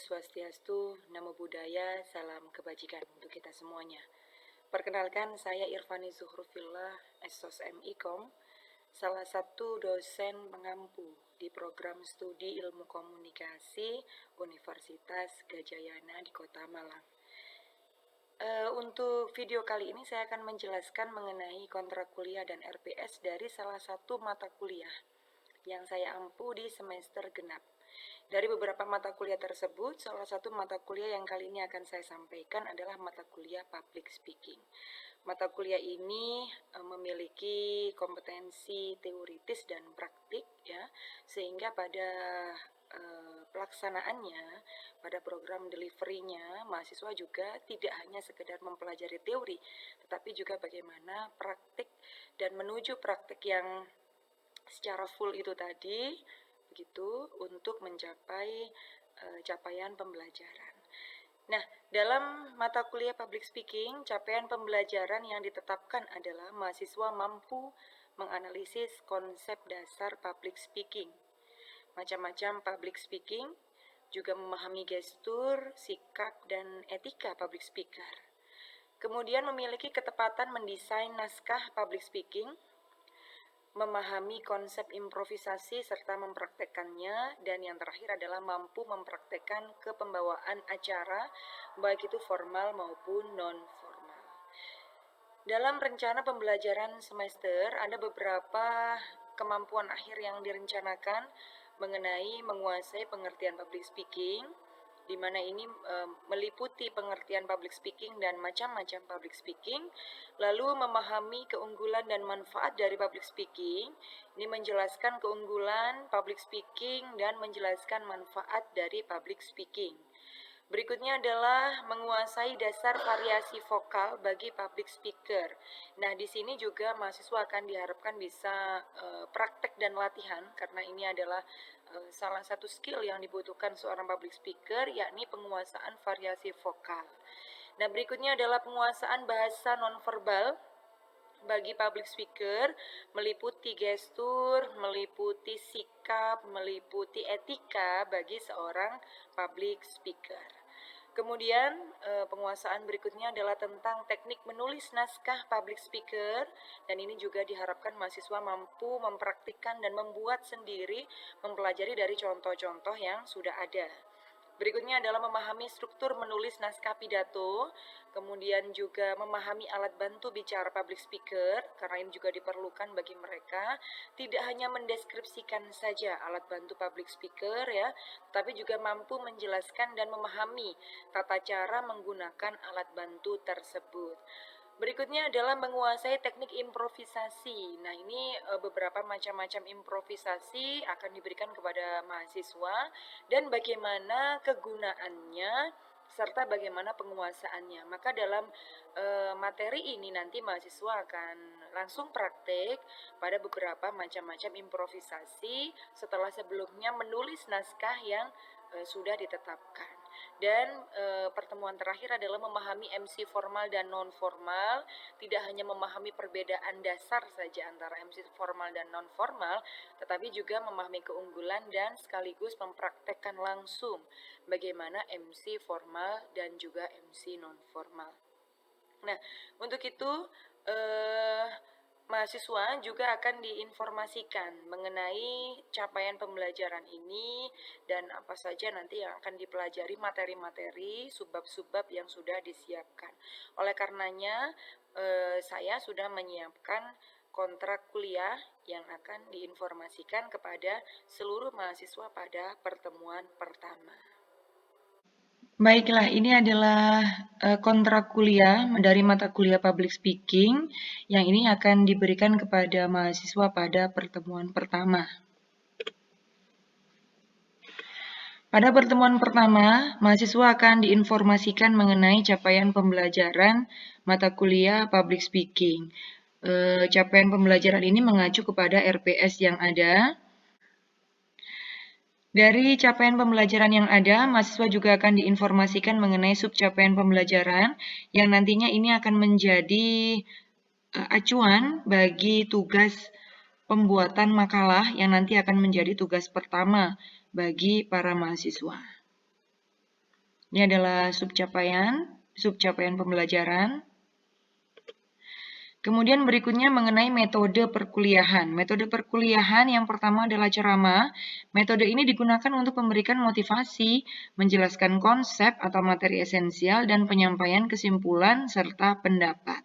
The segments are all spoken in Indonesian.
Swastiastu, Namo Buddhaya, salam kebajikan untuk kita semuanya. Perkenalkan, saya Irfani Zuhrufillah, Esos MIKOM, salah satu dosen pengampu di program studi ilmu komunikasi Universitas Gadjayana di Kota Malang. Untuk video kali ini saya akan menjelaskan mengenai kontrak kuliah dan RPS dari salah satu mata kuliah yang saya ampu di semester genap. Dari beberapa mata kuliah tersebut, salah satu mata kuliah yang kali ini akan saya sampaikan adalah mata kuliah Public Speaking. Mata kuliah ini memiliki kompetensi teoritis dan praktik, ya, sehingga pada pelaksanaannya, pada program delivery-nya, mahasiswa juga tidak hanya sekedar mempelajari teori, tetapi juga bagaimana praktik dan menuju praktik yang secara full itu tadi, begitu, untuk mencapai capaian pembelajaran. Nah, dalam mata kuliah Public Speaking, capaian pembelajaran yang ditetapkan adalah mahasiswa mampu menganalisis konsep dasar public speaking, macam-macam public speaking, juga memahami gestur, sikap, dan etika public speaker. Kemudian memiliki ketepatan mendesain naskah public speaking, memahami konsep improvisasi serta mempraktekkannya, dan yang terakhir adalah mampu mempraktekkan kepembawaan acara, baik itu formal maupun non-formal. Dalam rencana pembelajaran semester, ada beberapa kemampuan akhir yang direncanakan mengenai menguasai pengertian public speaking, di mana ini meliputi pengertian public speaking dan macam-macam public speaking, lalu memahami keunggulan dan manfaat dari public speaking. Ini menjelaskan keunggulan public speaking dan menjelaskan manfaat dari public speaking. Berikutnya adalah menguasai dasar variasi vokal bagi public speaker. Nah, di sini juga mahasiswa akan diharapkan bisa praktek dan latihan, karena ini adalah salah satu skill yang dibutuhkan seorang public speaker, yakni penguasaan variasi vokal. Nah, berikutnya adalah penguasaan bahasa nonverbal bagi public speaker, meliputi gestur, meliputi sikap, meliputi etika bagi seorang public speaker. Kemudian penguasaan berikutnya adalah tentang teknik menulis naskah public speaker, dan ini juga diharapkan mahasiswa mampu mempraktikkan dan membuat sendiri, mempelajari dari contoh-contoh yang sudah ada. Berikutnya adalah memahami struktur menulis naskah pidato, kemudian juga memahami alat bantu bicara public speaker, karena ini juga diperlukan bagi mereka, tidak hanya mendeskripsikan saja alat bantu public speaker, ya, tapi juga mampu menjelaskan dan memahami tata cara menggunakan alat bantu tersebut. Berikutnya adalah menguasai teknik improvisasi. Nah, ini beberapa macam-macam improvisasi akan diberikan kepada mahasiswa, dan bagaimana kegunaannya serta bagaimana penguasaannya. Maka dalam materi ini nanti mahasiswa akan langsung praktek pada beberapa macam-macam improvisasi setelah sebelumnya menulis naskah yang sudah ditetapkan. Dan pertemuan terakhir adalah memahami MC formal dan non-formal, tidak hanya memahami perbedaan dasar saja antara MC formal dan non-formal, tetapi juga memahami keunggulan dan sekaligus mempraktekkan langsung bagaimana MC formal dan juga MC non-formal. Nah, untuk itu mahasiswa juga akan diinformasikan mengenai capaian pembelajaran ini dan apa saja nanti yang akan dipelajari, materi-materi, subbab-subbab yang sudah disiapkan. Oleh karenanya, saya sudah menyiapkan kontrak kuliah yang akan diinformasikan kepada seluruh mahasiswa pada pertemuan pertama. Baiklah, ini adalah kontrak kuliah dari mata kuliah Public Speaking yang ini akan diberikan kepada mahasiswa pada pertemuan pertama. Pada pertemuan pertama, mahasiswa akan diinformasikan mengenai capaian pembelajaran mata kuliah Public Speaking. Capaian pembelajaran ini mengacu kepada RPS yang ada. Dari capaian pembelajaran yang ada, mahasiswa juga akan diinformasikan mengenai subcapaian pembelajaran yang nantinya ini akan menjadi acuan bagi tugas pembuatan makalah yang nanti akan menjadi tugas pertama bagi para mahasiswa. Ini adalah subcapaian pembelajaran. Kemudian berikutnya mengenai metode perkuliahan. Metode perkuliahan yang pertama adalah ceramah. Metode ini digunakan untuk memberikan motivasi, menjelaskan konsep atau materi esensial, dan penyampaian kesimpulan serta pendapat.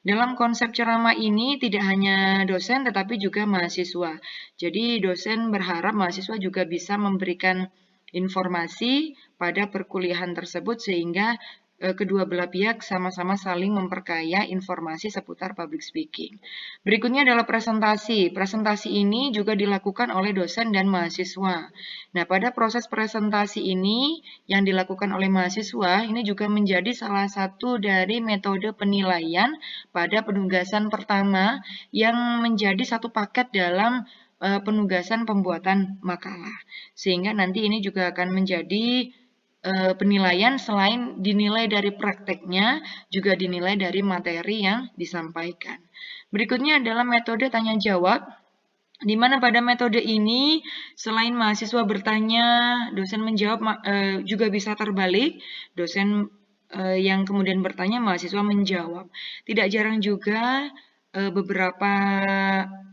Dalam konsep ceramah ini tidak hanya dosen tetapi juga mahasiswa. Jadi dosen berharap mahasiswa juga bisa memberikan informasi pada perkuliahan tersebut sehingga kedua belah pihak sama-sama saling memperkaya informasi seputar public speaking. Berikutnya adalah presentasi. Presentasi ini juga dilakukan oleh dosen dan mahasiswa. Nah, pada proses presentasi ini yang dilakukan oleh mahasiswa, ini juga menjadi salah satu dari metode penilaian pada penugasan pertama yang menjadi satu paket dalam penugasan pembuatan makalah. Sehingga nanti ini juga akan menjadi penilaian selain dinilai dari prakteknya, juga dinilai dari materi yang disampaikan. Berikutnya adalah metode tanya jawab, di mana pada metode ini selain mahasiswa bertanya, dosen menjawab, juga bisa terbalik, dosen yang kemudian bertanya, mahasiswa menjawab. Tidak jarang juga beberapa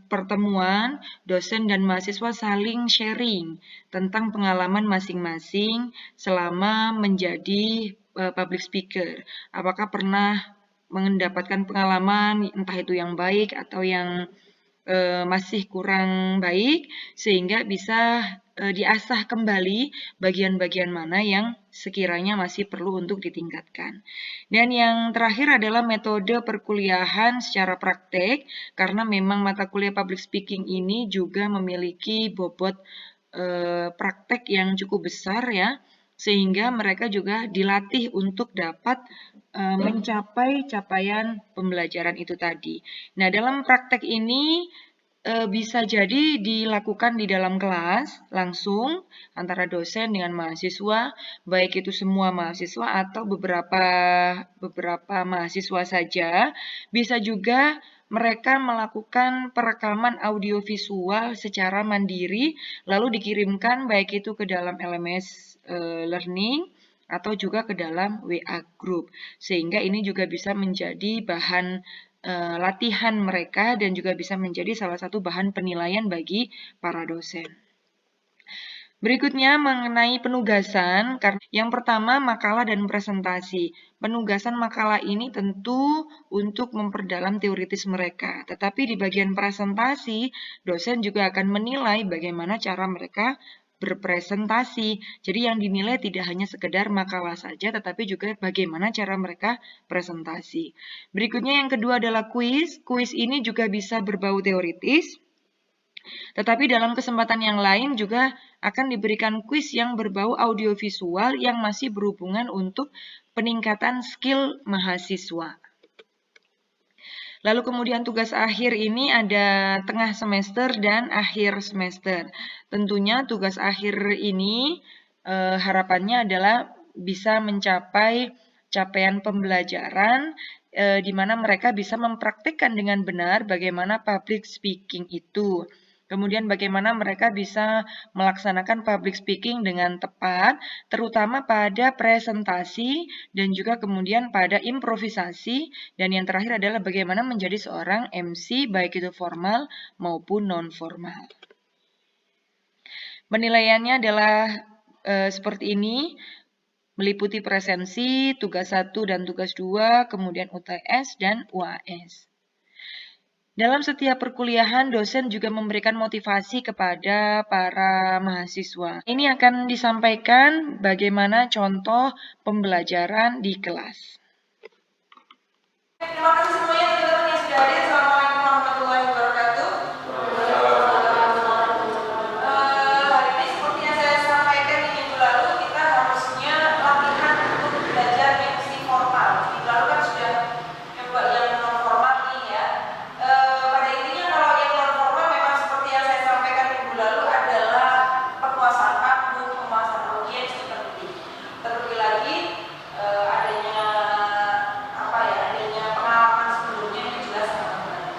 pertemuan dosen dan mahasiswa saling sharing tentang pengalaman masing-masing selama menjadi public speaker. Apakah pernah mendapatkan pengalaman entah itu yang baik atau yang masih kurang baik sehingga bisa diasah kembali bagian-bagian mana yang sekiranya masih perlu untuk ditingkatkan. Dan yang terakhir adalah metode perkuliahan secara praktek, karena memang mata kuliah public speaking ini juga memiliki bobot praktek yang cukup besar ya, sehingga mereka juga dilatih untuk dapat mencapai capaian pembelajaran itu tadi. Nah, dalam praktek ini bisa jadi dilakukan di dalam kelas langsung antara dosen dengan mahasiswa, baik itu semua mahasiswa atau beberapa mahasiswa saja. Bisa juga mereka melakukan perekaman audiovisual secara mandiri, lalu dikirimkan baik itu ke dalam LMS Learning atau juga ke dalam WA Group. Sehingga ini juga bisa menjadi bahan latihan mereka dan juga bisa menjadi salah satu bahan penilaian bagi para dosen. Berikutnya mengenai penugasan, yang pertama makalah dan presentasi. Penugasan makalah ini tentu untuk memperdalam teoritis mereka, tetapi di bagian presentasi, dosen juga akan menilai bagaimana cara mereka berpresentasi. Jadi yang dinilai tidak hanya sekedar makalah saja, tetapi juga bagaimana cara mereka presentasi. Berikutnya yang kedua adalah kuis. Kuis ini juga bisa berbau teoritis, tetapi dalam kesempatan yang lain juga akan diberikan kuis yang berbau audiovisual yang masih berhubungan untuk peningkatan skill mahasiswa. Lalu kemudian tugas akhir ini ada tengah semester dan akhir semester. Tentunya tugas akhir ini harapannya adalah bisa mencapai capaian pembelajaran di mana mereka bisa mempraktikkan dengan benar bagaimana public speaking itu. Kemudian bagaimana mereka bisa melaksanakan public speaking dengan tepat, terutama pada presentasi dan juga kemudian pada improvisasi. Dan yang terakhir adalah bagaimana menjadi seorang MC baik itu formal maupun non-formal. Penilaiannya adalah seperti ini, meliputi presensi, tugas 1 dan tugas 2, kemudian UTS dan UAS. Dalam setiap perkuliahan, dosen juga memberikan motivasi kepada para mahasiswa. Ini akan disampaikan bagaimana contoh pembelajaran di kelas. Terima kasih semuanya teman-teman yang sudah hadir. Assalamualaikum warahmatullahi wabarakatuh. Hari ini seperti yang saya sampaikan di minggu lalu, kita harusnya latihan untuk belajar MC formal. Minggu lalu kan sudah coba yang non formal nih ya. Pada intinya kalau yang non formal memang seperti yang saya sampaikan minggu lalu adalah penguasaan panggung, penguasaan audiens itu penting. Terlebih lagi adanya pengalaman sebelumnya itu jelas sangat membantu.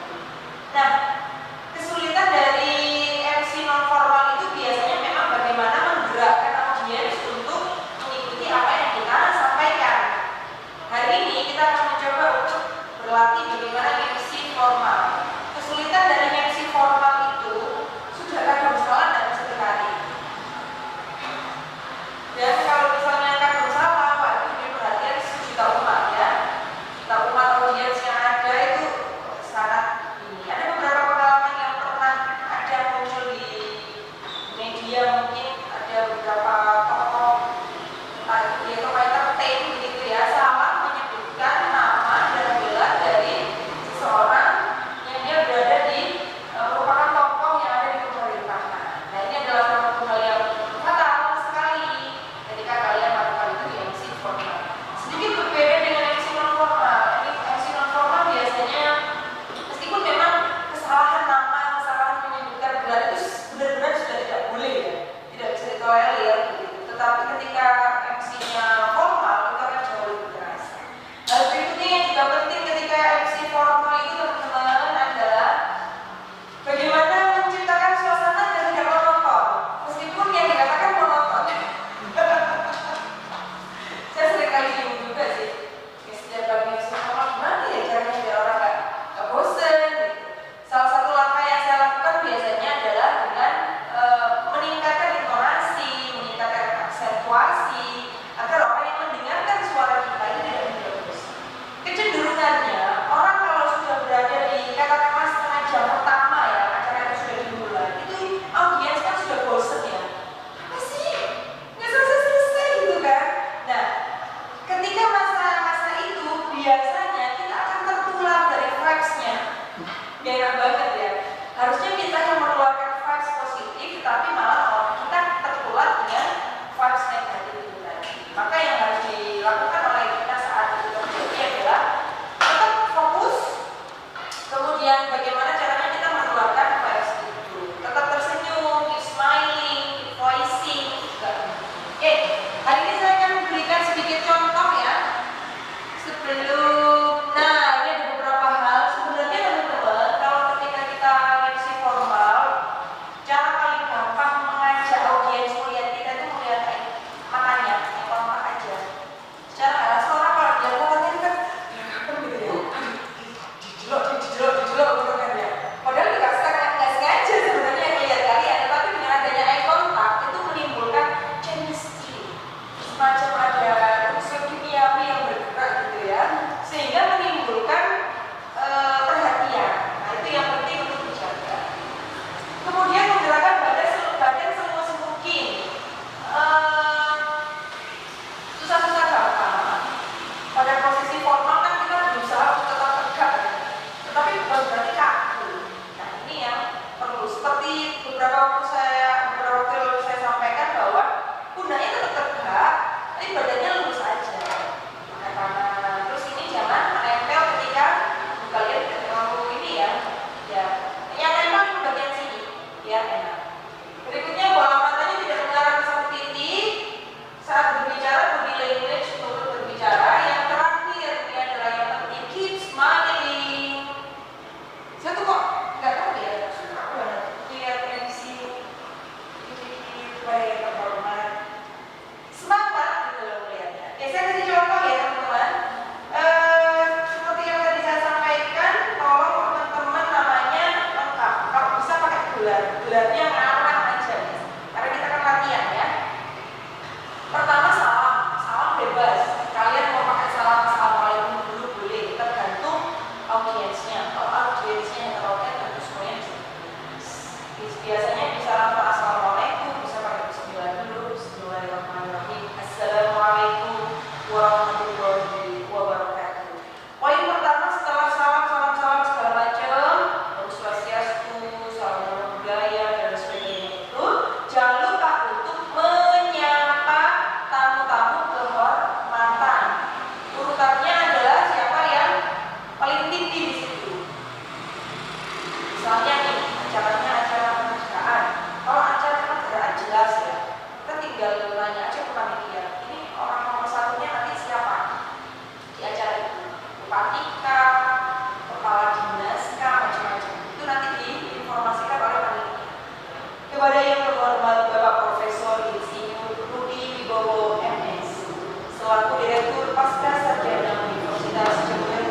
selaku Direktur Pasca Sarjana Universitas Jember.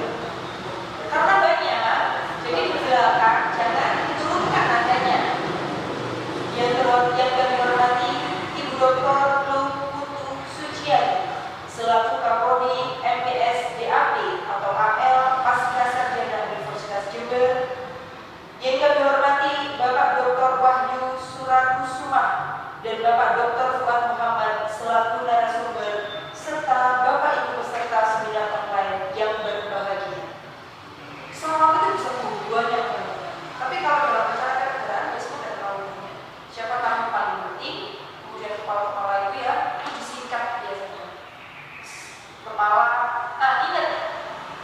Karena banyak, jadi di belakang jangan diturunkan nadanya. Yang kami hormati Ibu Dr. Luputu Suciani selaku Kapolri MPS DAP atau AL Pasca Sarjana Universitas Jember. Yang kami hormati Bapak Dr. Wahyu Surakusuma dan Bapak Dr. Fuad Muhammad selaku narasumber serta Bapak Ibu peserta seminar online yang berbahagia. Selama itu bisa banyak banget. Tapi kalau dalam acara kenegaraan biasanya tidak terlalu banyak. Siapa tamu paling penting, kemudian kepala-kepala itu ya disingkat biasanya. Kepala, ingat,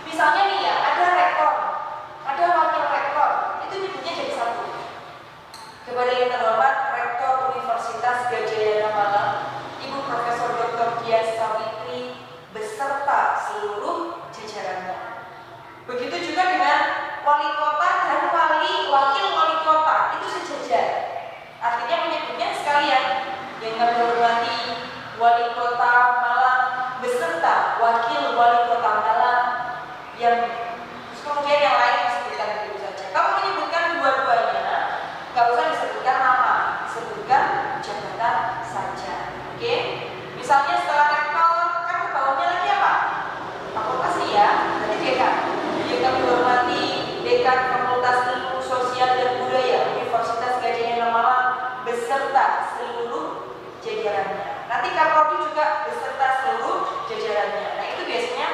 misalnya nih ya ada rektor, ada wakil rektor, itu nyebutnya jadi satu. Kepada yang terhormat Rektor Universitas Gadjah Mada, Ibu Profesor Dr. Dias Savitri beserta seluruh jajarannya. Begitu juga dengan wali kota dan wakil wali kota, itu sejajar. Artinya menyebutnya sekalian. Yang kami hormati wali kota Malang beserta wakil wali kota Malang, yang kemudian yang lain disebutkan begitu saja. Kalau menyebutkan dua-duanya, nggak usah disebutkan nama, disebutkan jabatan saja. Oke? Misalnya setelah rektor, kan ke bawahnya lagi apa? Fakultas ya, berarti dekan. Yang kami hormati Dekan Fakultas Ilmu Sosial dan Budaya Universitas Gadjah Malang beserta seluruh jajarannya. Nanti Kapolri juga beserta seluruh jajarannya. Nah itu biasanya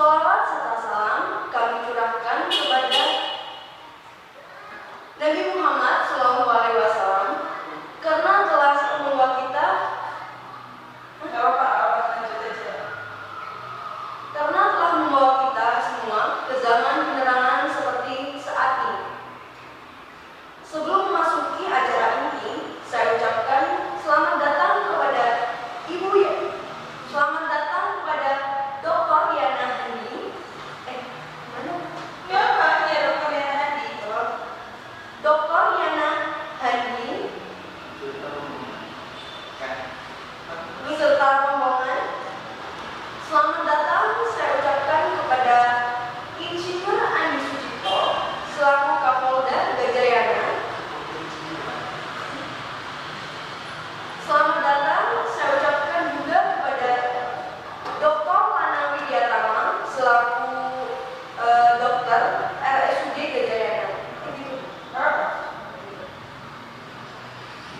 Sholawat serta salam kami curahkan kepada Nabi Muhammad SAW karena telah membawa kita semua ke zaman penerangan seperti saat ini. Sebelum memasuki acara ini, saya ucapkan selamat datang kepada Ibu ya. Selamat datang kepada Dr. Yana Handi. Mana? Ya, Pak, ya Dr. Yana Handi. Dr. Yana Handi beserta rombongan. Selamat datang saya ucapkan kepada Insinyur Andi Sucipto selaku Kapolda Gajayana. Selamat datang saya ucapkan juga kepada Dr. Lana Widiatama selaku dokter RSUD Gajayana.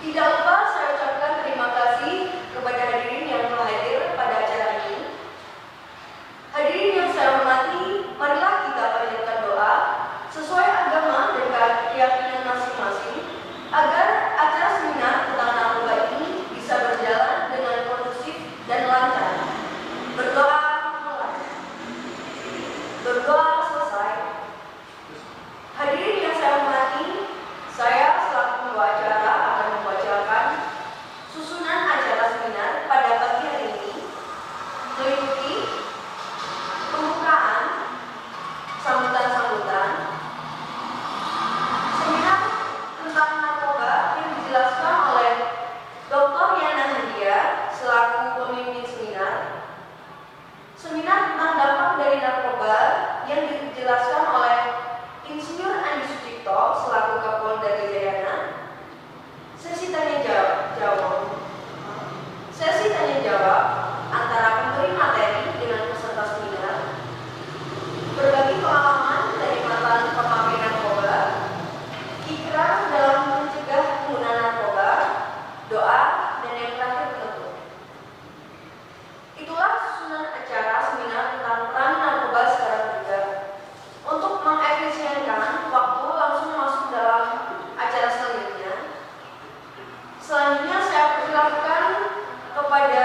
Tidak lupa saya ucapkan terima kasih kepada hadirin yang telah hadir pada acara ini. Hadirin yang saya hormati, marilah kita panjatkan doa sesuai agama dan keyakinan masing-masing agar acara seminar tentang narkoba ini bisa berjalan dengan kondusif dan lancar. Berdoa mulai. Berdoa selesai. Hadirin yang saya hormati, saya selaku pembawa acara akan membacakan susunan acara seminar pada pagi hari ini, meliputi pembukaan, sambutan-sambutan, seminar tentang narkoba yang dijelaskan oleh Dr. Yana Handia selaku pemimpin seminar, seminar tentang dampak dari narkoba yang dijelaskan oleh Insinyur Andi Sucipto selaku Kapolda Gajayana, sesi tanya jawab, sesi tanya jawab antara pemberi materi dengan peserta seminar, berbagi pengalaman dari mantan pemakai narkoba, ikrar dalam mencegah penggunaan narkoba, doa, dan yang terakhir penutup. Itulah susunan acara seminar tentang peran narkoba secara terbuka. Untuk mengefisienkan waktu, langsung masuk dalam acara selanjutnya. Selanjutnya saya persilakan kepada